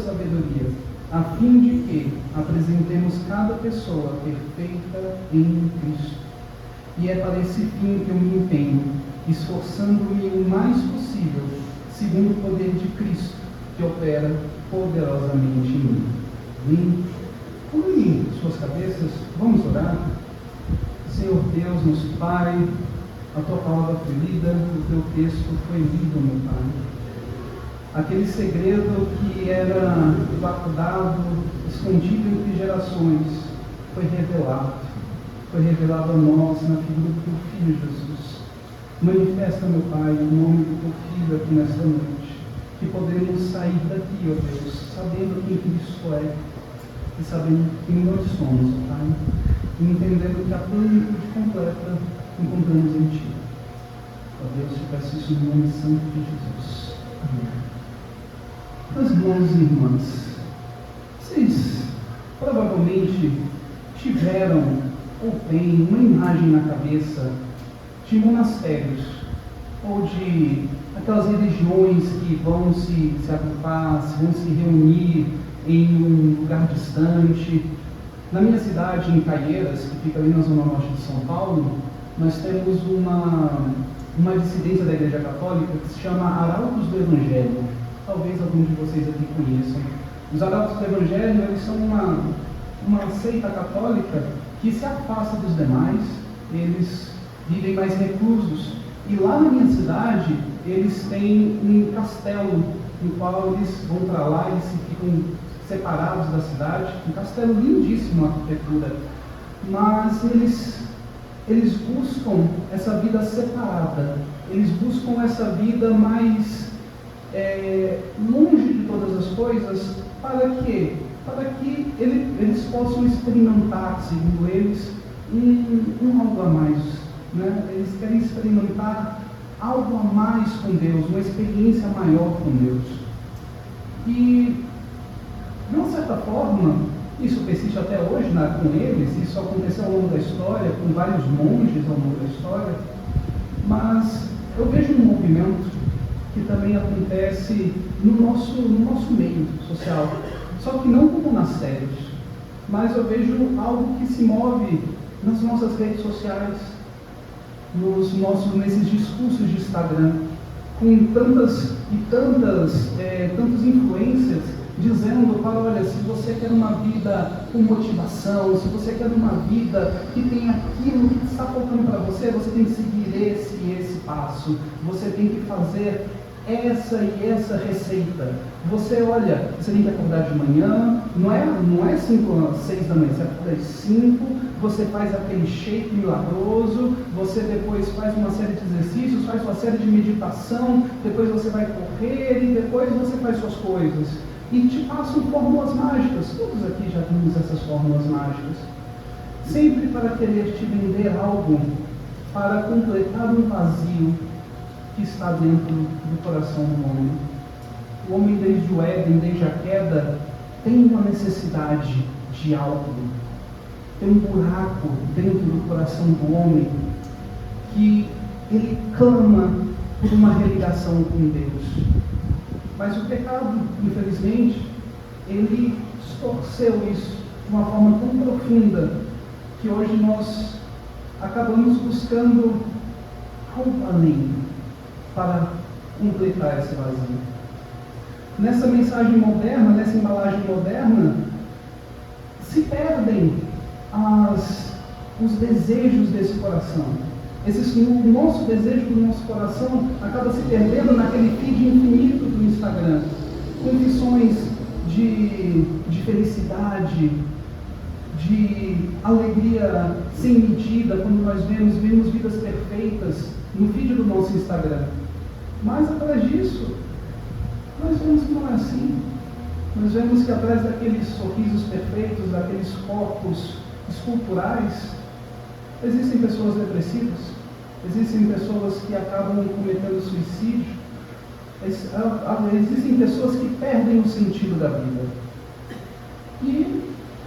sabedoria, a fim de que apresentemos cada pessoa perfeita em Cristo. E é para esse fim que eu me empenho, esforçando-me o mais possível, segundo o poder de Cristo, que opera poderosamente em mim. Amém? Curem suas cabeças, vamos orar. Senhor Deus, nosso Pai, a Tua palavra foi lida, o Teu texto foi lido, meu Pai. Aquele segredo que era guardado, escondido entre gerações, foi revelado a nós na figura do Teu Filho Jesus. Manifesta, meu Pai, o nome do Teu Filho aqui nesta noite, que podemos sair daqui, ó Deus, sabendo quem Cristo é e sabendo quem nós somos, ó Pai, e entendendo que a plenitude completa encontramos em Ti. Ó Deus, te peço isso no nome santo de Jesus. Amém. Meus irmãos e irmãs, vocês provavelmente tiveram ou têm uma imagem na cabeça de monastérios ou de aquelas religiões que vão se agrupar, vão se reunir em um lugar distante. Na minha cidade, em Caieiras, que fica ali na zona norte de São Paulo, nós temos uma dissidência da Igreja Católica que se chama Arautos do Evangelho. Talvez alguns de vocês aqui conheçam. Os Arautos do Evangelho, eles são uma seita católica que se afasta dos demais, eles vivem mais reclusos. E lá na minha cidade, eles têm um castelo, no qual eles vão para lá, eles ficam separados da cidade. Um castelo lindíssimo, a arquitetura. Mas eles buscam essa vida separada, eles buscam essa vida mais longe de todas as coisas. Para quê? Para que eles possam experimentar, segundo eles, um algo a mais, né? Eles querem experimentar algo a mais com Deus, uma experiência maior com Deus. E, de uma certa forma, isso persiste até hoje com eles, isso aconteceu ao longo da história, com vários monges ao longo da história, mas eu vejo um movimento que também acontece no nosso meio social, só que não como monastérios, mas eu vejo algo que se move nas nossas redes sociais, nesses discursos de Instagram, com tantas influências dizendo para, olha, se você quer uma vida com motivação, se você quer uma vida que tem aquilo que está faltando para você, você tem que seguir esse e esse passo, você tem que fazer essa e essa receita. Você, olha, você tem que acordar de manhã, não é 5 às 6 da manhã, você acorda às 5, você faz aquele shake milagroso, você depois faz uma série de exercícios, faz uma série de meditação, depois você vai correr e depois você faz suas coisas. E te passam fórmulas mágicas. Todos aqui já vimos essas fórmulas mágicas. Sempre para querer te vender algo, para completar um vazio que está dentro do coração do homem. O homem, desde o Éden, desde a queda, tem uma necessidade de algo. Tem um buraco dentro do coração do homem que ele clama por uma religação com Deus. Mas o pecado, infelizmente, ele distorceu isso de uma forma tão profunda que hoje nós acabamos buscando algo além para completar esse vazio. Nessa mensagem moderna, nessa embalagem moderna, se perdem os desejos desse coração. O nosso desejo do nosso coração acaba se perdendo naquele feed infinito do Instagram. Confissões de felicidade, de alegria sem medida, quando nós vemos vidas perfeitas no feed do nosso Instagram. Mas atrás disso, nós vemos que não é assim. Nós vemos que atrás daqueles sorrisos perfeitos, daqueles corpos esculturais, existem pessoas depressivas, existem pessoas que acabam cometendo suicídio, existem pessoas que perdem o sentido da vida. E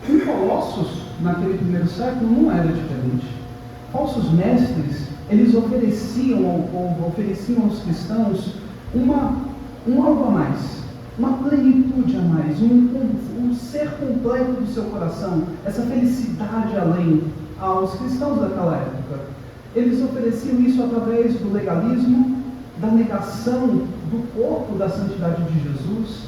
em Colossos, naquele primeiro século, não era diferente. Falsos mestres, eles ofereciam ao povo, ofereciam aos cristãos um algo a mais, uma plenitude plenitude a mais, um ser completo do seu coração, essa felicidade além aos cristãos daquela época. Eles ofereciam isso através do legalismo, da negação do corpo da santidade de Jesus,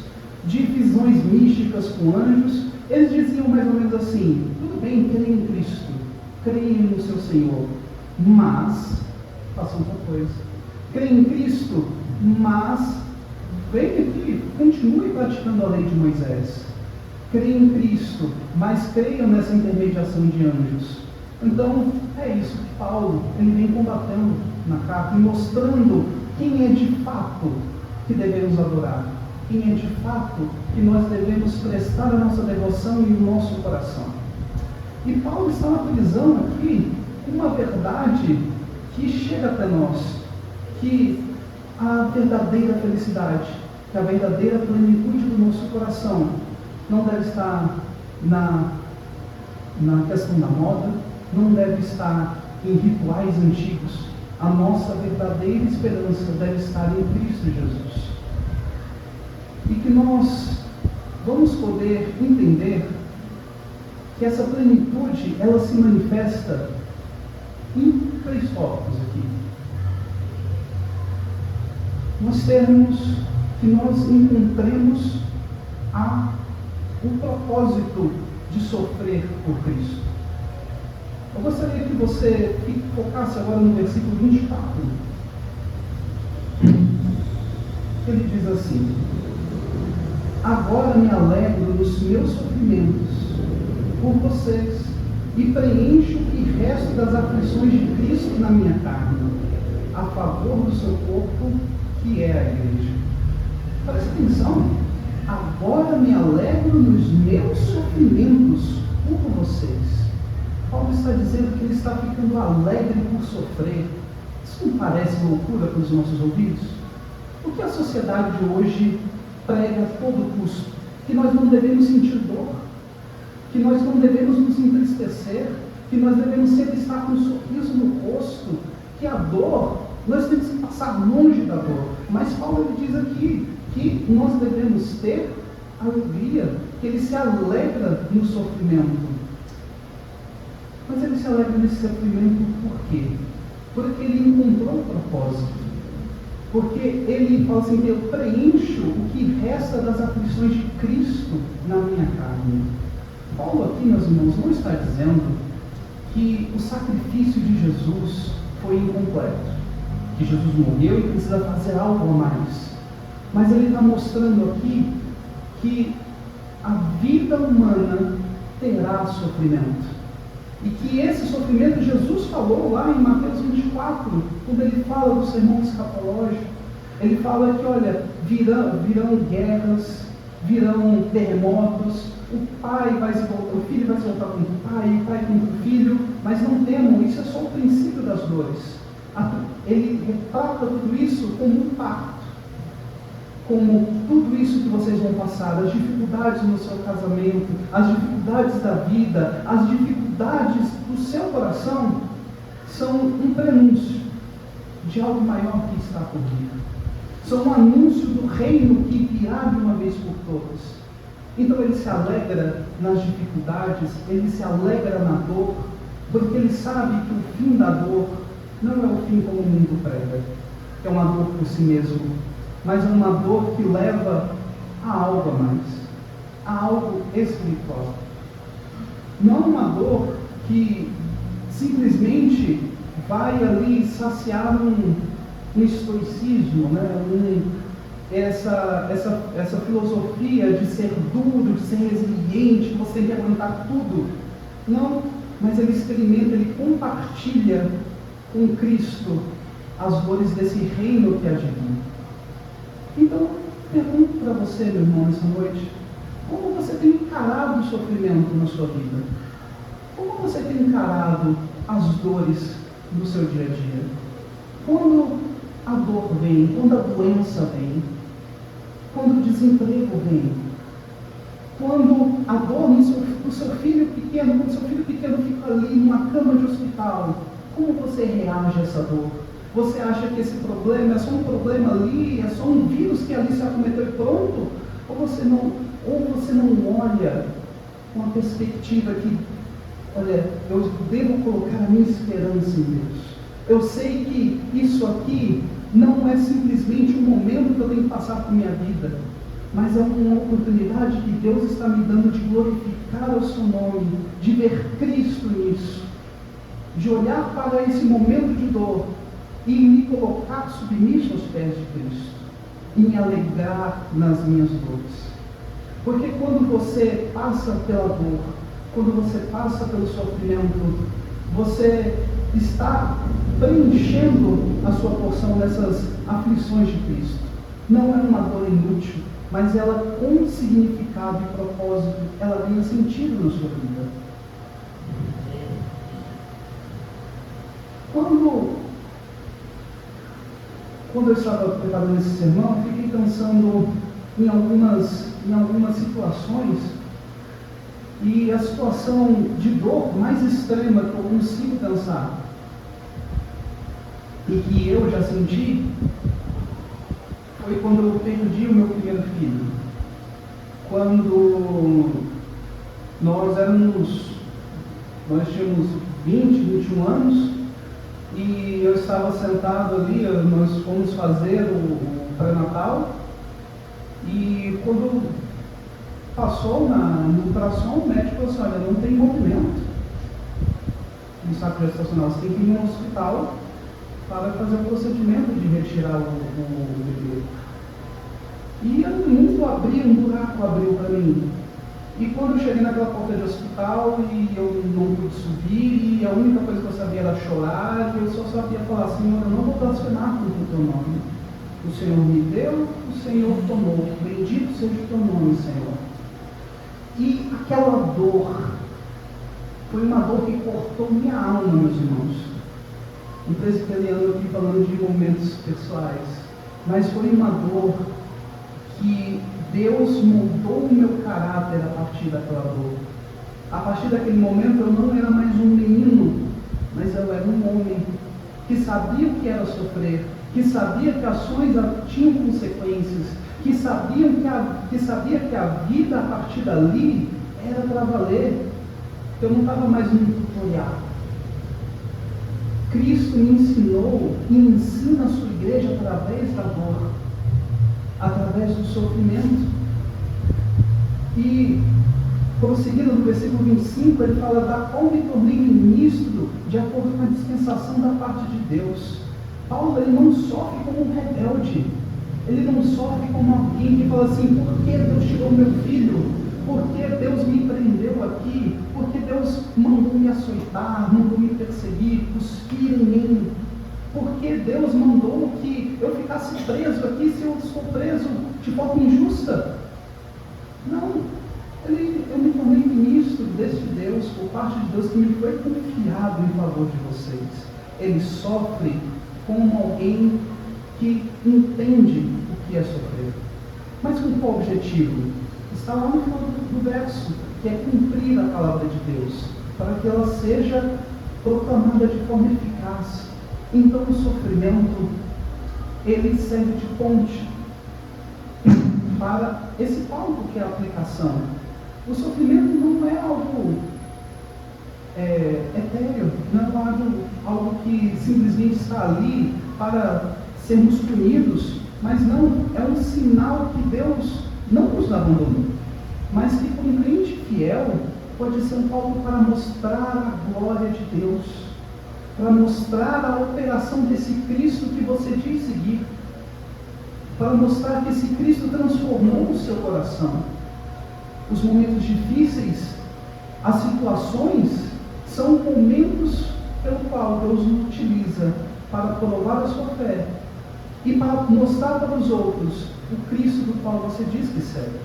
de visões místicas com anjos. Eles diziam mais ou menos assim: tudo bem, creem em Cristo, creem no seu Senhor, mas façam outra coisa. Creem em Cristo, mas venha aqui, continue praticando a lei de Moisés. Creem em Cristo, mas creiam nessa intermediação de anjos. Então, é isso que Paulo ele vem combatendo na carta e mostrando quem é de fato que devemos adorar, quem é de fato que nós devemos prestar a nossa devoção e o nosso coração. E Paulo está atualizando aqui uma verdade que chega até nós, que a verdadeira felicidade, que a verdadeira plenitude do nosso coração não deve estar na questão da moda, não deve estar em rituais antigos. A nossa verdadeira esperança deve estar em Cristo Jesus. E que nós vamos poder entender que essa plenitude, ela se manifesta em 3 tópicos aqui. Nós temos que nós encontremos o propósito de sofrer por Cristo. Eu gostaria que você focasse agora no versículo 24. Ele diz assim: agora me alegro nos meus sofrimentos por vocês e preencho o que resta das aflições de Cristo na minha carne, a favor do seu corpo, que é a igreja. Preste atenção. Agora me alegro nos meus sofrimentos por vocês. Paulo está dizendo que ele está ficando alegre por sofrer. Isso não parece loucura para os nossos ouvidos? Porque a sociedade de hoje prega a todo custo que nós não devemos sentir dor, que nós não devemos nos entristecer, que nós devemos sempre estar com um sorriso no rosto, que a dor, nós temos que passar longe da dor. Mas Paulo ele diz aqui que nós devemos ter alegria, que ele se alegra no sofrimento. Mas ele se alegra nesse sofrimento por quê? Porque ele encontrou o propósito. Porque ele fala assim: eu preencho o que resta das aflições de Cristo na minha carne. Paulo aqui, meus irmãos, não está dizendo que o sacrifício de Jesus foi incompleto, que Jesus morreu e precisa fazer algo a mais. Mas ele está mostrando aqui que a vida humana terá sofrimento. E que esse sofrimento, Jesus falou lá em Mateus 24, quando ele fala do sermão escatológico. Ele fala que, olha, virão guerras, virão terremotos, o filho vai se voltar contra o pai contra o filho, mas não temam, isso é só o princípio das dores. Ele retrata tudo isso como um pacto, como tudo isso que vocês vão passar, as dificuldades no seu casamento, as dificuldades da vida, as dificuldades do seu coração, são um prenúncio de algo maior que está por vir. São um anúncio do reino que virá de uma vez por todas. Então ele se alegra nas dificuldades, ele se alegra na dor, porque ele sabe que o fim da dor não é o fim como o mundo prega, é uma dor por si mesmo, mas é uma dor que leva a algo a mais, a algo espiritual. Não uma dor que simplesmente vai ali saciar um estoicismo, né? Essa filosofia de ser duro, de ser resiliente, que você tem que aguentar tudo. Não, mas ele experimenta, ele compartilha com Cristo as dores desse reino que há de vir. Então, pergunto para você, meu irmão, nessa noite: como você tem encarado o sofrimento na sua vida? Como você tem encarado as dores do seu dia a dia? Quando a dor vem, quando a doença vem, quando o desemprego vem, quando a dor do seu filho pequeno, quando o seu filho pequeno fica ali numa cama de hospital, como você reage a essa dor? Você acha que esse problema é só um problema ali, é só um vírus que ali se acometeu e pronto? Ou você não olha com a perspectiva que, olha, eu devo colocar a minha esperança em Deus. Eu sei que isso aqui não é simplesmente um momento que eu tenho que passar por minha vida, mas é uma oportunidade que Deus está me dando de glorificar o seu nome, de ver Cristo nisso, de olhar para esse momento de dor e me colocar submisso aos pés de Cristo, e me alegrar nas minhas dores. Porque quando você passa pela dor, quando você passa pelo sofrimento, você está preenchendo a sua porção dessas aflições de Cristo. Não é uma dor inútil, mas ela com significado e propósito, ela ganha sentido na sua vida. Quando eu estava preparando esse sermão, eu fiquei pensando em algumas situações, e a situação de dor mais extrema que eu consigo pensar, e que eu já senti, foi quando eu perdi o meu primeiro filho. Quando nós tínhamos 20, 21 anos, e eu estava sentado ali, nós fomos fazer o pré-natal, e quando passou no ultrassom, o médico falou assim: olha, não tem movimento no saco gestacional, você tem que ir no hospital para fazer o procedimento de retirar o bebê. E um buraco abriu para mim. E quando eu cheguei naquela porta de hospital, e eu não pude subir, e a única coisa que eu sabia era chorar, e eu só sabia falar: Senhor, eu não vou blasfemar contra o teu nome. O Senhor me deu, o Senhor tomou. Bendito seja o teu nome, Senhor. E aquela dor foi uma dor que cortou minha alma, meus irmãos. Um presbiteriano aqui falando de momentos pessoais, mas foi uma dor que Deus mudou o meu caráter a partir daquela dor. A partir daquele momento eu não era mais um menino, mas eu era um homem que sabia o que era sofrer, que sabia que ações tinham consequências, que sabia que a vida a partir dali era para valer. Eu não estava mais no tutorial. Cristo me ensinou e ensina a sua igreja através da dor, através do sofrimento. E, prosseguindo no versículo 25, ele fala: da qual me tornei ministro de acordo com a dispensação da parte de Deus. Paulo, ele não sofre como um rebelde, ele não sofre como alguém que fala assim: por que Deus tirou meu filho? Por que Deus me prendeu aqui? Por que Deus mandou me açoitar, mandou me perseguir, cuspir em mim? Por que Deus mandou que eu ficasse preso aqui se eu sou preso de forma injusta? Não, eu me tornei ministro deste Deus, por parte de Deus, que me foi confiado em favor de vocês. Ele sofre como alguém que entende o que é sofrer. Mas com qual objetivo? Está lá no final do verso, que é cumprir a palavra de Deus, para que ela seja proclamada de forma eficaz. Então o sofrimento, ele serve de ponte para esse ponto que é a aplicação. O sofrimento não é algo etéreo, não é algo que simplesmente está ali para sermos punidos, mas não, é um sinal que Deus não nos abandonou, mas que para um crente fiel pode ser um palco para mostrar a glória de Deus, para mostrar a operação desse Cristo que você diz seguir, para mostrar que esse Cristo transformou o seu coração. Os momentos difíceis, as situações, são momentos pelo qual Deus nos utiliza para provar a sua fé e para mostrar para os outros o Cristo do qual você diz que segue.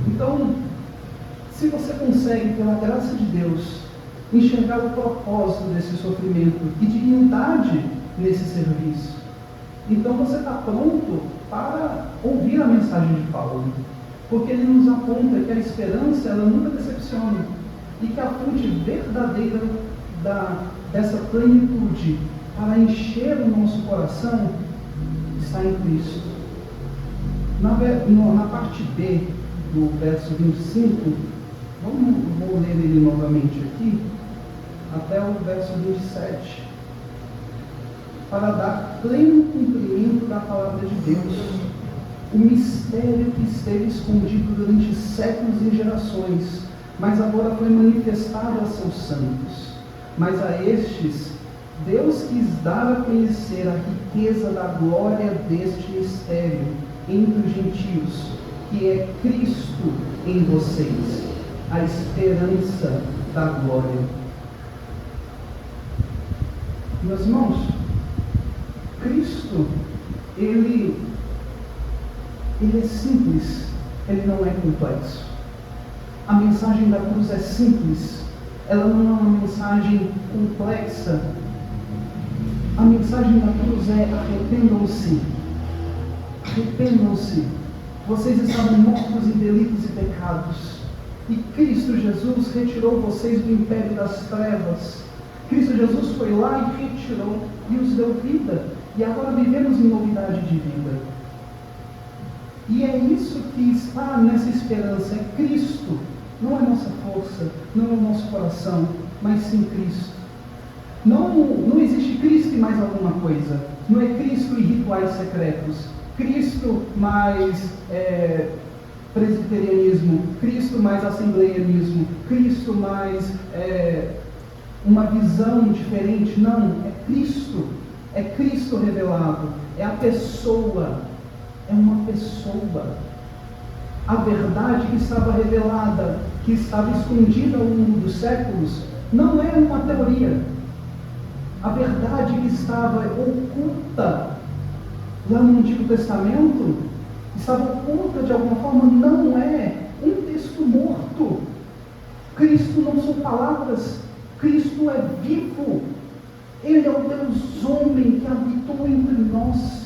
Então, se você consegue, pela graça de Deus, enxergar o propósito desse sofrimento e dignidade nesse serviço, então você está pronto para ouvir a mensagem de Paulo, porque ele nos aponta que a esperança, ela nunca decepciona, e que a fonte verdadeira dessa plenitude para encher o nosso coração está em Cristo. Na parte B do verso 25, vou ler ele novamente aqui, até o verso 27, para dar pleno cumprimento da palavra de Deus, o mistério que esteve escondido durante séculos e gerações, mas agora foi manifestado a seus santos. Mas a estes, Deus quis dar a conhecer a riqueza da glória deste mistério entre os gentios, que é Cristo em vocês, a esperança da glória. Meus irmãos, Cristo, ele é simples, ele não é complexo. A mensagem da cruz é simples, ela não é uma mensagem complexa. A mensagem da cruz é: arrependam-se, arrependam-se. Vocês estavam mortos em delitos e pecados, e Cristo Jesus retirou vocês do império das trevas. Cristo Jesus foi lá e retirou e os deu vida, e agora vivemos em novidade de vida. E é isso que está nessa esperança, é Cristo. Não é nossa força, não é o nosso coração, mas sim Cristo. Não existe Cristo e mais alguma coisa. Não é Cristo e rituais secretos. Cristo mais presbiterianismo. Cristo mais assembleianismo. Cristo mais uma visão diferente. Não, é Cristo. É Cristo revelado. É a pessoa. É uma pessoa. A verdade que estava revelada, que estava escondida ao longo dos séculos, não é uma teoria. A verdade que estava oculta lá no Antigo Testamento, estava oculta de alguma forma, não é um texto morto. Cristo não são palavras, Cristo é vivo. Ele é o Deus homem que habitou entre nós.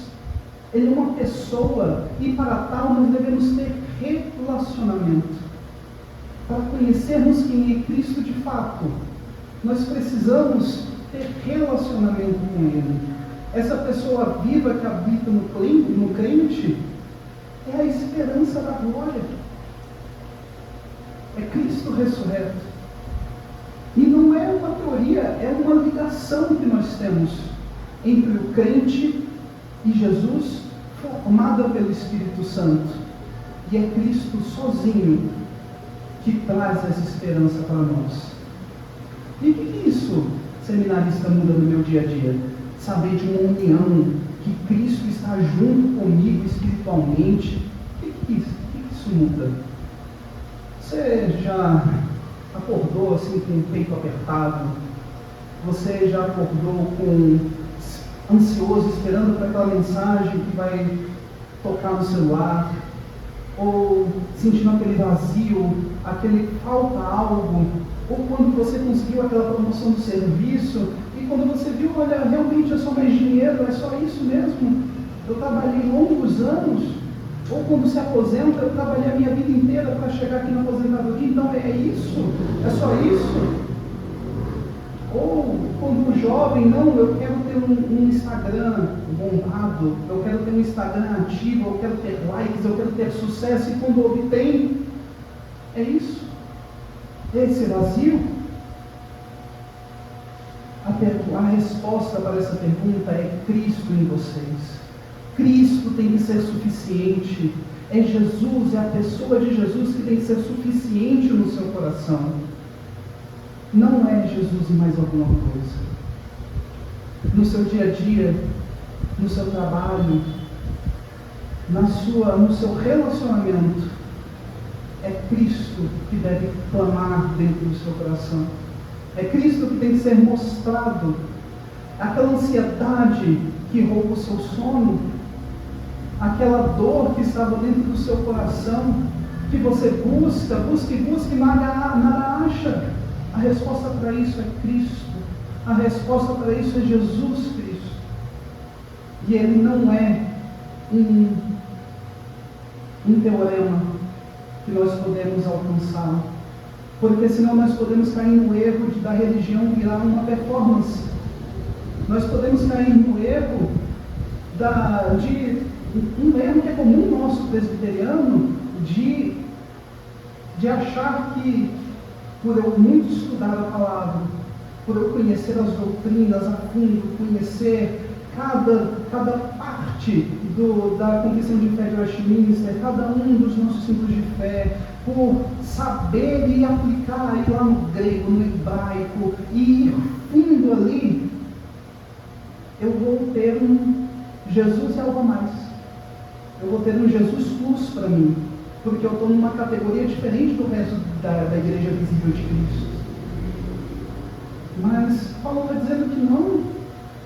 Ele é uma pessoa, e para tal nós devemos ter relacionamento. Para conhecermos quem é Cristo de fato, nós precisamos ter relacionamento com Ele. Essa pessoa viva que habita no crente é a esperança da glória. É Cristo ressurreto. E não é uma teoria, é uma ligação que nós temos entre o crente e Jesus, formada pelo Espírito Santo. E é Cristo sozinho que traz essa esperança para nós. E o que isso, seminarista, muda no meu dia a dia? Saber de uma união, que Cristo está junto comigo espiritualmente. O que isso muda? Você já acordou assim com o peito apertado? Você já acordou ansioso, esperando para aquela mensagem que vai tocar no celular? Ou sentindo aquele vazio, aquele falta algo? Ou quando você conseguiu aquela promoção do serviço, e quando você viu, olha, realmente é só mais dinheiro, é só isso mesmo? Eu trabalhei longos anos. Ou quando se aposenta, eu trabalhei a minha vida inteira para chegar aqui na aposentadoria, então é isso? É só isso? Ou quando jovem, não, eu quero ter um Instagram bombado, eu quero ter um Instagram ativo, eu quero ter likes, eu quero ter sucesso, e quando obtém, é isso? Esse vazio? A resposta para essa pergunta é Cristo em vocês. Cristo tem que ser suficiente. É Jesus, é a pessoa de Jesus que tem que ser suficiente no seu coração. Não é Jesus e mais alguma coisa. No seu dia a dia, no seu trabalho, no seu relacionamento, é Cristo que deve clamar dentro do seu coração. É Cristo que tem que ser mostrado. Aquela ansiedade que rouba o seu sono, aquela dor que estava dentro do seu coração, que você busca, nada acha. A resposta para isso é Cristo. A resposta para isso é Jesus Cristo. E Ele não é um teorema que nós podemos alcançar, porque senão nós podemos cair no erro da religião virar uma performance. Nós podemos cair no erro de um erro que é comum nosso presbiteriano de achar que, por eu muito estudar a palavra, por eu conhecer as doutrinas a fundo, conhecer cada parte da Confissão de Fé de Westminster, cada um dos nossos símbolos de fé, por saber e aplicar aí lá no grego, no hebraico, e ir fundo ali, eu vou ter um Jesus e algo a mais. Eu vou ter um Jesus plus para mim, porque eu estou numa categoria diferente do resto da igreja visível de Cristo. Mas Paulo está dizendo que não.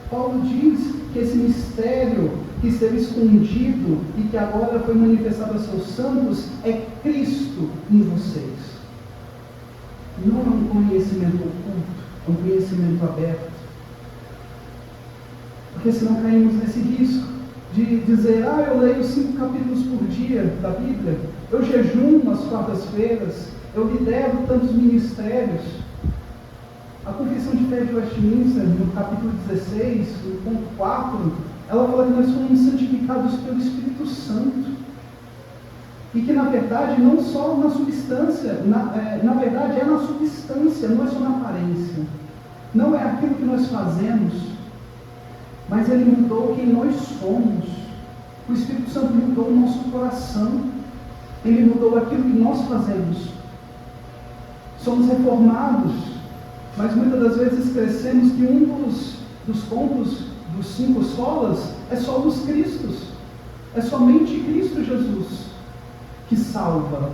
Paulo diz que esse mistério que esteve escondido e que agora foi manifestado aos seus santos é Cristo em vocês. Não é um conhecimento oculto, é um conhecimento aberto. Porque senão caímos nesse risco de dizer, eu leio 5 capítulos por dia da Bíblia, eu jejuo nas quartas-feiras, eu lidero tantos ministérios. A Confissão de Fé de Westminster, no capítulo 16, no ponto 4, ela fala que nós somos santificados pelo Espírito Santo. E que, na verdade, não só na substância, na verdade é na substância, não é só na aparência. Não é aquilo que nós fazemos, mas Ele mudou quem nós somos. O Espírito Santo mudou o nosso coração. Ele mudou aquilo que nós fazemos. Somos reformados, mas muitas das vezes esquecemos que um dos pontos dos 5 solas é só dos Cristos. É somente Cristo Jesus que salva.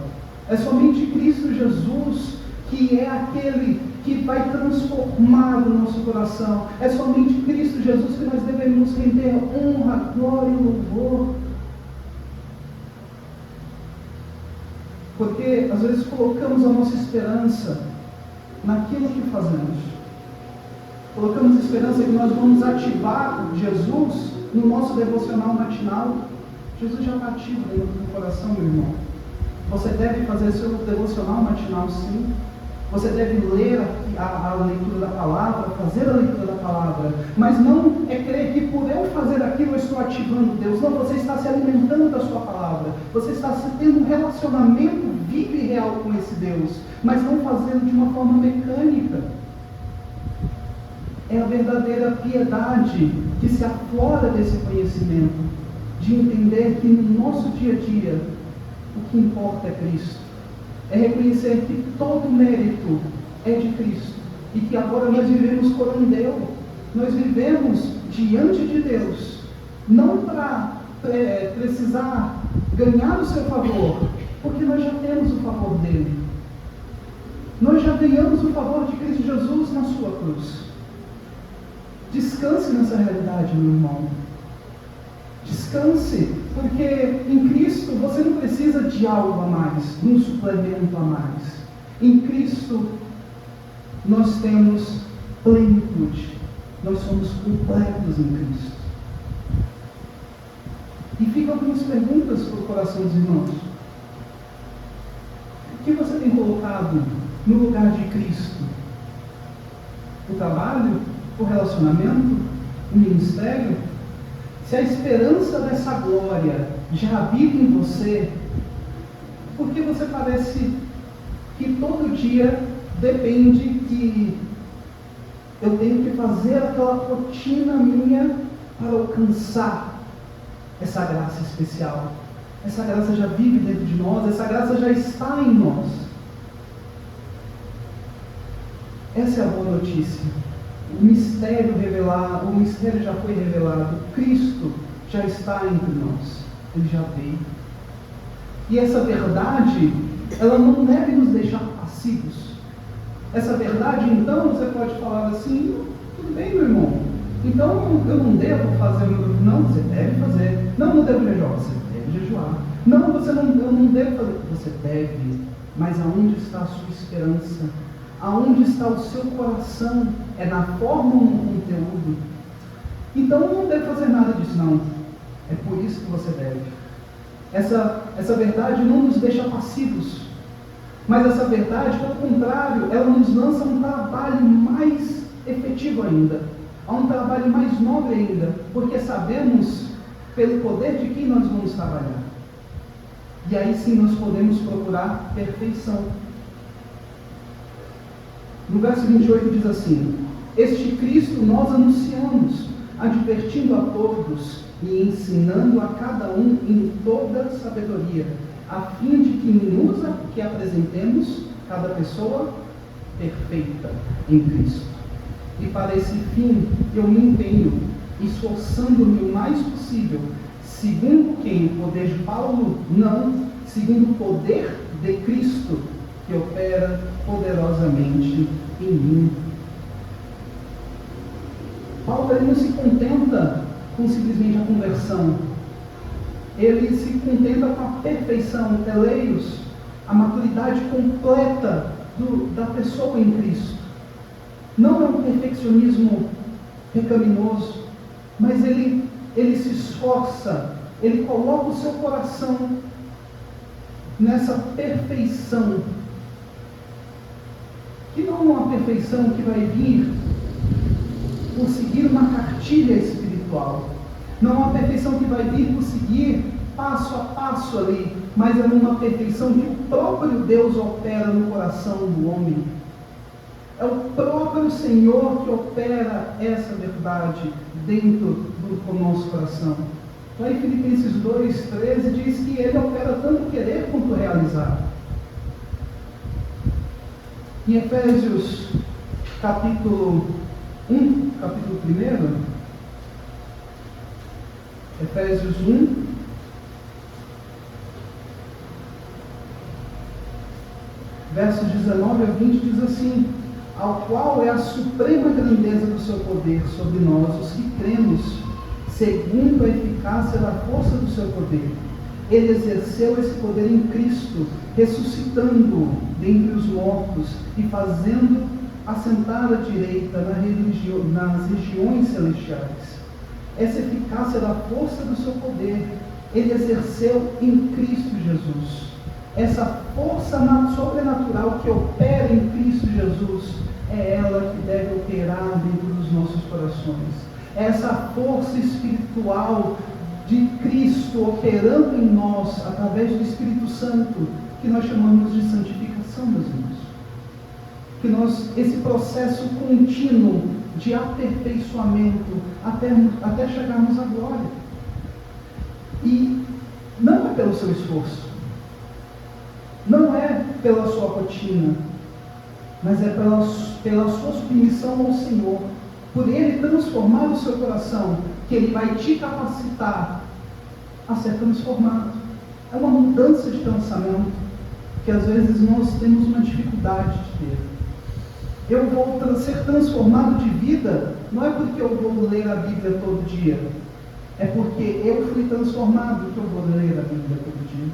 É somente Cristo Jesus que é aquele que vai transformar o nosso coração. É somente Cristo Jesus que nós devemos render honra, glória e louvor. Porque às vezes colocamos a nossa esperança naquilo que fazemos. Colocamos a esperança que nós vamos ativar Jesus no nosso devocional matinal. Jesus já está ativo dentro do coração, meu irmão. Você deve fazer seu devocional matinal, sim. Você deve ler a leitura da palavra, fazer a leitura da palavra. Mas não é crer que por eu fazer aquilo eu estou ativando Deus. Não, você está se alimentando da sua palavra. Você está tendo um relacionamento vivo e real com esse Deus. Mas não fazendo de uma forma mecânica. É a verdadeira piedade que se aflora desse conhecimento. De entender que no nosso dia a dia, o que importa é Cristo. É reconhecer que todo mérito é de Cristo. E que agora nós vivemos corandeu. Nós vivemos diante de Deus. Não para precisar ganhar o seu favor. Porque nós já temos o favor dele. Nós já ganhamos o favor de Cristo Jesus na sua cruz. Descanse nessa realidade, meu irmão. Descanse, porque em Cristo você não precisa de algo a mais, de um suplemento a mais. Em Cristo nós temos plenitude, nós somos completos em Cristo. E ficam algumas perguntas para o coração dos irmãos. O que você tem colocado no lugar de Cristo? O trabalho? O relacionamento? O ministério? Se a esperança dessa glória já habita em você, por que você parece que todo dia depende que eu tenho que fazer aquela rotina minha para alcançar essa graça especial? Essa graça já vive dentro de nós, essa graça já está em nós. Essa é a boa notícia. O mistério revelado, o mistério já foi revelado, Cristo já está entre nós, Ele já veio. E essa verdade, ela não deve nos deixar passivos. Essa verdade, então, você pode falar assim, tudo bem, meu irmão, então eu não devo fazer, não, você deve fazer, não devo jejuar, você deve jejuar, não, eu não devo fazer, você deve, mas aonde está a sua esperança? Aonde está o seu coração? É na forma ou no conteúdo? Então não deve fazer nada disso, não. É por isso que você deve. Essa verdade não nos deixa passivos. Mas essa verdade, pelo contrário, ela nos lança a um trabalho mais efetivo ainda. A um trabalho mais nobre ainda. Porque sabemos pelo poder de quem nós vamos trabalhar. E aí sim nós podemos procurar perfeição. No verso 28 diz assim: este Cristo nós anunciamos, advertindo a todos e ensinando a cada um em toda sabedoria, a fim de que apresentemos cada pessoa perfeita em Cristo. E para esse fim eu me empenho, esforçando-me o mais possível, segundo quem? O poder de Paulo? Não, segundo o poder de Cristo, que opera poderosamente em mim. Paulo ele não se contenta com simplesmente a conversão. Ele se contenta com a perfeição, teleios, a maturidade completa da pessoa em Cristo. Não é um perfeccionismo pecaminoso, mas ele se esforça, ele coloca o seu coração nessa perfeição, que não é uma perfeição que vai vir por seguir uma cartilha espiritual, não é uma perfeição que vai vir por seguir passo a passo ali, mas é uma perfeição que o próprio Deus opera no coração do homem. É o próprio Senhor que opera essa verdade dentro do nosso coração. Lá em Filipenses 2,13 diz que Ele opera tanto querer quanto realizar. Em Efésios capítulo 1, Efésios 1, versos 19 a 20 diz assim: ao qual é a suprema grandeza do seu poder sobre nós, os que cremos, segundo a eficácia da força do seu poder. Ele exerceu esse poder em Cristo, ressuscitando dentre os mortos e fazendo assentar à direita nas regiões celestiais. Essa eficácia da força do seu poder, ele exerceu em Cristo Jesus. Essa força sobrenatural que opera em Cristo Jesus, é ela que deve operar dentro dos nossos corações. Essa força espiritual de Cristo operando em nós, através do Espírito Santo, que nós chamamos de santificação, meus irmãos. Esse processo contínuo de aperfeiçoamento até chegarmos à glória. E não é pelo seu esforço, não é pela sua rotina, mas é pela sua submissão ao Senhor, por Ele transformar o seu coração, que Ele vai te capacitar a ser transformado. É uma mudança de pensamento que às vezes nós temos uma dificuldade de ter. Eu vou ser transformado de vida, não é porque eu vou ler a Bíblia todo dia, é porque eu fui transformado que eu vou ler a Bíblia todo dia.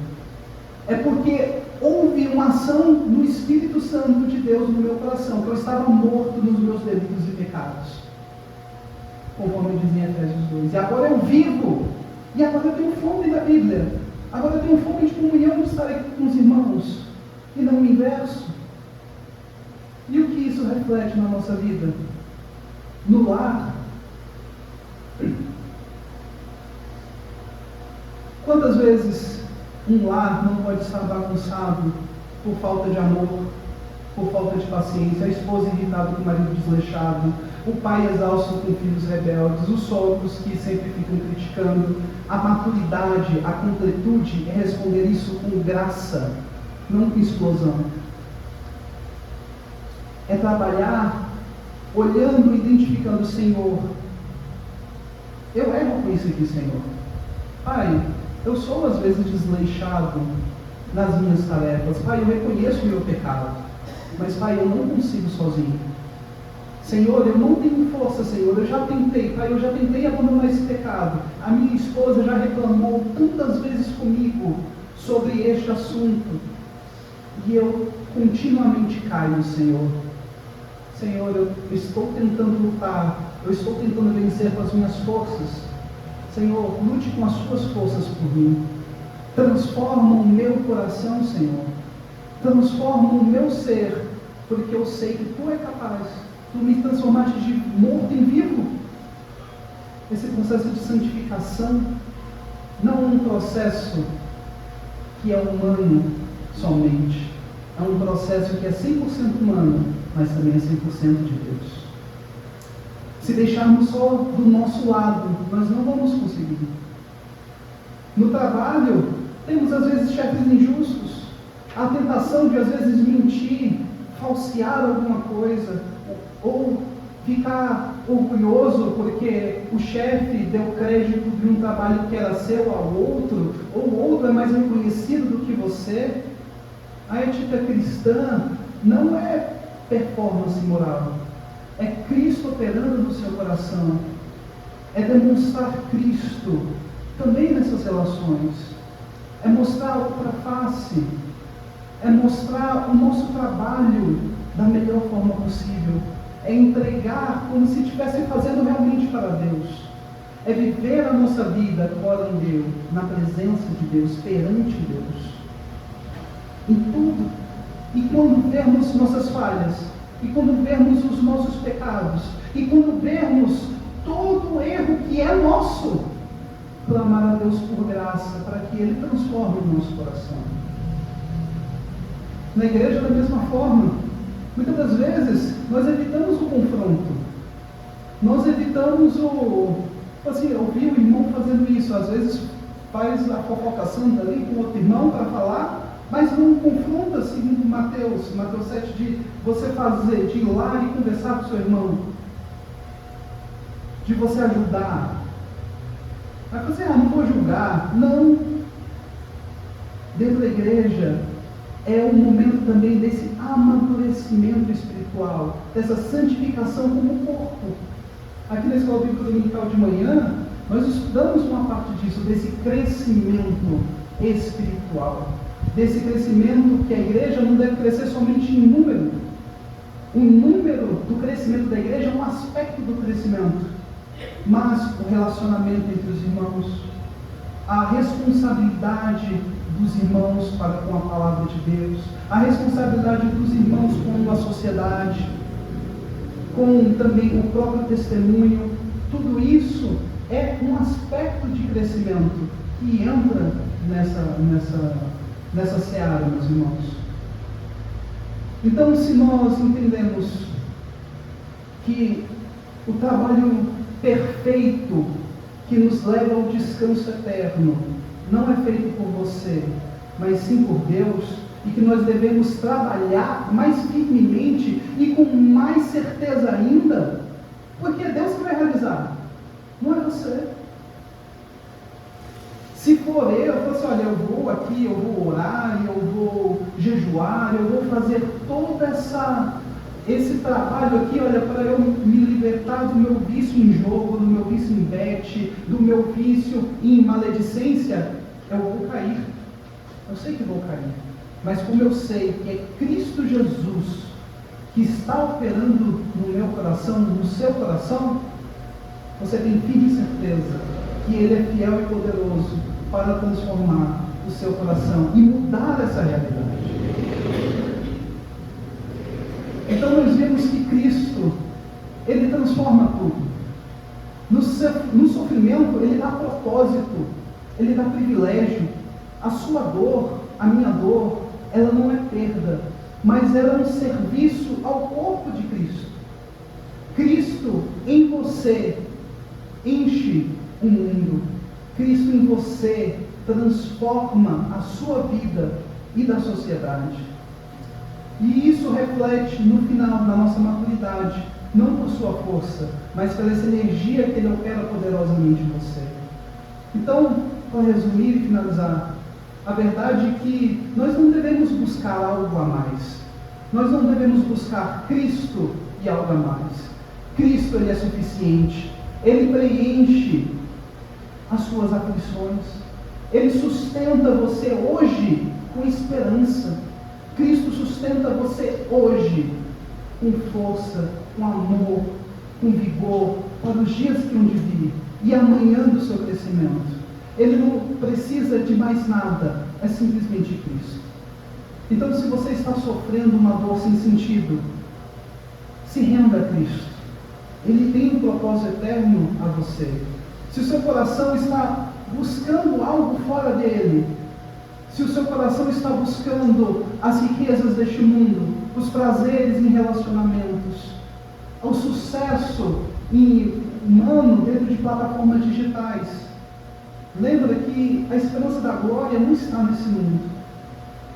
É porque houve uma ação do Espírito Santo de Deus no meu coração, que eu estava morto nos meus delitos e pecados, conforme diz em Efésios 2. E agora eu vivo, e agora eu tenho fome da Bíblia, agora eu tenho fome de comunhão, de estar aqui com os irmãos, e não o inverso. E o que isso reflete na nossa vida? No lar. Quantas vezes um lar não pode estar bagunçado por falta de amor, por falta de paciência, a esposa irritada com o marido desleixado, o pai exausto com filhos rebeldes, os sogros que sempre ficam criticando. A maturidade, a completude é responder isso com graça, não com explosão. É trabalhar olhando, identificando o Senhor. Eu erro com isso aqui, Senhor. Pai, eu sou às vezes desleixado nas minhas tarefas. Pai, eu reconheço o meu pecado. Mas, Pai, eu não consigo sozinho. Senhor, eu não tenho força, Senhor. Eu já tentei, Pai, eu já tentei abandonar esse pecado. A minha esposa já reclamou tantas vezes comigo sobre este assunto. E eu continuamente caio, Senhor. Senhor, eu estou tentando lutar. Eu estou tentando vencer com as minhas forças. Senhor, lute com as suas forças por mim. Transforma o meu coração, Senhor. Transforma o meu ser, porque eu sei que Tu é capaz. Tu me transformaste de morto em vivo. Esse processo de santificação não é um processo que é humano somente. É um processo que é 100% humano, mas também é 100% de Deus. Se deixarmos só do nosso lado, nós não vamos conseguir. No trabalho, temos às vezes chefes injustos, a tentação de às vezes mentir, falsear alguma coisa, ou ficar orgulhoso porque o chefe deu crédito de um trabalho que era seu ao outro, ou o outro é mais reconhecido do que você. A ética cristã não é performance moral, é Cristo operando no seu coração, é demonstrar Cristo também nessas relações, é mostrar a outra face, é mostrar o nosso trabalho da melhor forma possível, é entregar como se estivesse fazendo realmente para Deus, é viver a nossa vida fora em Deus, na presença de Deus, perante Deus, em tudo. E quando vermos nossas falhas, e quando vermos os nossos pecados, e quando vermos todo o erro que é nosso, clamar a Deus por graça, para que Ele transforme o nosso coração. Na igreja, da mesma forma, muitas das vezes, nós evitamos o confronto, nós evitamos ouvir o irmão fazendo isso, às vezes faz a fofocação ali com outro irmão para falar, mas não confronta, segundo Mateus 7, de você fazer, de ir lá e conversar com seu irmão, de você ajudar. Vai fazer, não vou julgar. Não. Dentro da igreja é um momento também desse amadurecimento espiritual, dessa santificação como corpo. Aqui na Escola Bíblica Dominical de manhã, nós estudamos uma parte disso, desse crescimento espiritual, desse crescimento que a igreja não deve crescer somente em número. O número do crescimento da igreja é um aspecto do crescimento, mas o relacionamento entre os irmãos, a responsabilidade dos irmãos para com a palavra de Deus, a responsabilidade dos irmãos com a sociedade, com também o próprio testemunho, tudo isso é um aspecto de crescimento que entra nessa seara, meus irmãos. Então, se nós entendemos que o trabalho perfeito que nos leva ao descanso eterno não é feito por você, mas sim por Deus, e que nós devemos trabalhar mais firmemente e com mais certeza ainda, porque é Deus que vai realizar, não é você. Se for eu falo assim, olha, eu vou aqui, eu vou orar, eu vou jejuar, eu vou fazer todo esse trabalho aqui, olha, para eu me libertar do meu vício em jogo, do meu vício em bet, do meu vício em maledicência, eu vou cair. Eu sei que vou cair. Mas como eu sei que é Cristo Jesus que está operando no meu coração, no seu coração, você tem firme certeza que Ele é fiel e poderoso para transformar o seu coração e mudar essa realidade. Então nós vemos que Cristo, Ele transforma tudo. No sofrimento, Ele dá propósito, Ele dá privilégio. A sua dor, a minha dor, ela não é perda, mas ela é um serviço ao corpo de Cristo. Cristo em você enche o mundo. Cristo em você transforma a sua vida e da sociedade. E isso reflete no final da nossa maturidade, não por sua força, mas pela essa energia que Ele opera poderosamente em você. Então, para resumir e finalizar, a verdade é que nós não devemos buscar algo a mais. Nós não devemos buscar Cristo e algo a mais. Cristo, Ele é suficiente. Ele preenche as suas aflições. Ele sustenta você hoje com esperança. Cristo sustenta você hoje com força, com amor, com vigor, para os dias que hão de vir e amanhã do seu crescimento. Ele não precisa de mais nada, é simplesmente Cristo. Então, se você está sofrendo uma dor sem sentido, se renda a Cristo. Ele tem um propósito eterno a você. Se o seu coração está buscando algo fora dele, se o seu coração está buscando as riquezas deste mundo, os prazeres em relacionamentos, o sucesso humano dentro de plataformas digitais, lembra que a esperança da glória não está nesse mundo.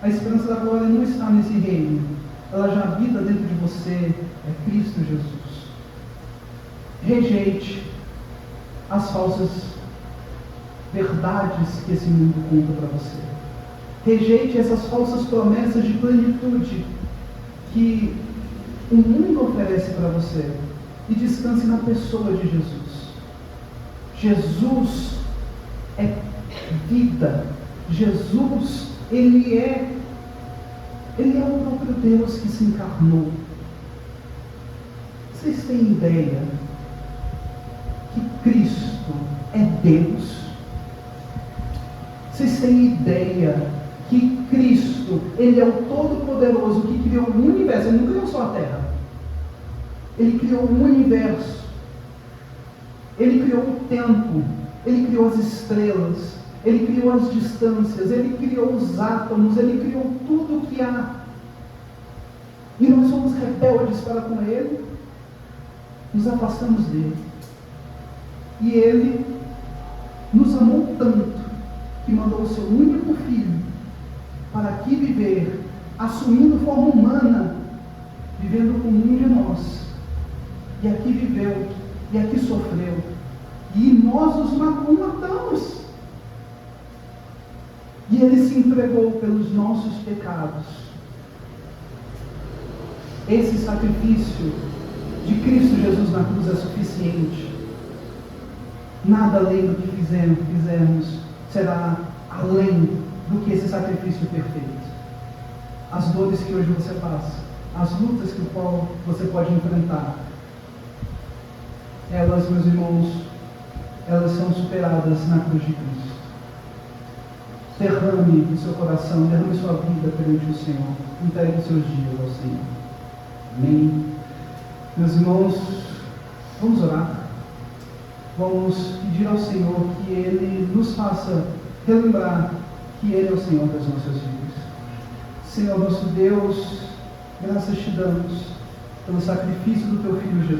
A esperança da glória não está nesse reino. Ela já habita dentro de você, é Cristo Jesus. Rejeite as falsas verdades que esse mundo conta para você. Rejeite essas falsas promessas de plenitude que o mundo oferece para você. E descanse na pessoa de Jesus. Jesus é vida. Jesus, Ele é o próprio Deus que se encarnou. Vocês têm ideia que Cristo é Deus? Vocês têm ideia que Cristo, Ele é o Todo-Poderoso que criou o universo? Ele não criou só a Terra. Ele criou o universo. Ele criou o tempo. Ele criou as estrelas. Ele criou as distâncias. Ele criou os átomos. Ele criou tudo o que há. E nós somos rebeldes para com Ele. Nos afastamos dele. E Ele nos amou tanto que mandou o seu único Filho para aqui viver, assumindo forma humana, vivendo como um de nós. E aqui viveu, e aqui sofreu, e nós o matamos. E Ele se entregou pelos nossos pecados. Esse sacrifício de Cristo Jesus na cruz é suficiente. Nada além do que fizermos será além do que esse sacrifício perfeito. As dores que hoje você passa, as lutas que você pode enfrentar, elas, meus irmãos, elas são superadas na cruz de Cristo. Derrame o seu coração, derrame sua vida perante o Senhor. Entregue os seus dias ao Senhor. Amém. Meus irmãos, vamos orar. Vamos pedir ao Senhor que Ele nos faça relembrar que Ele é o Senhor das nossas vidas. Senhor nosso Deus, graças te damos pelo sacrifício do Teu Filho Jesus.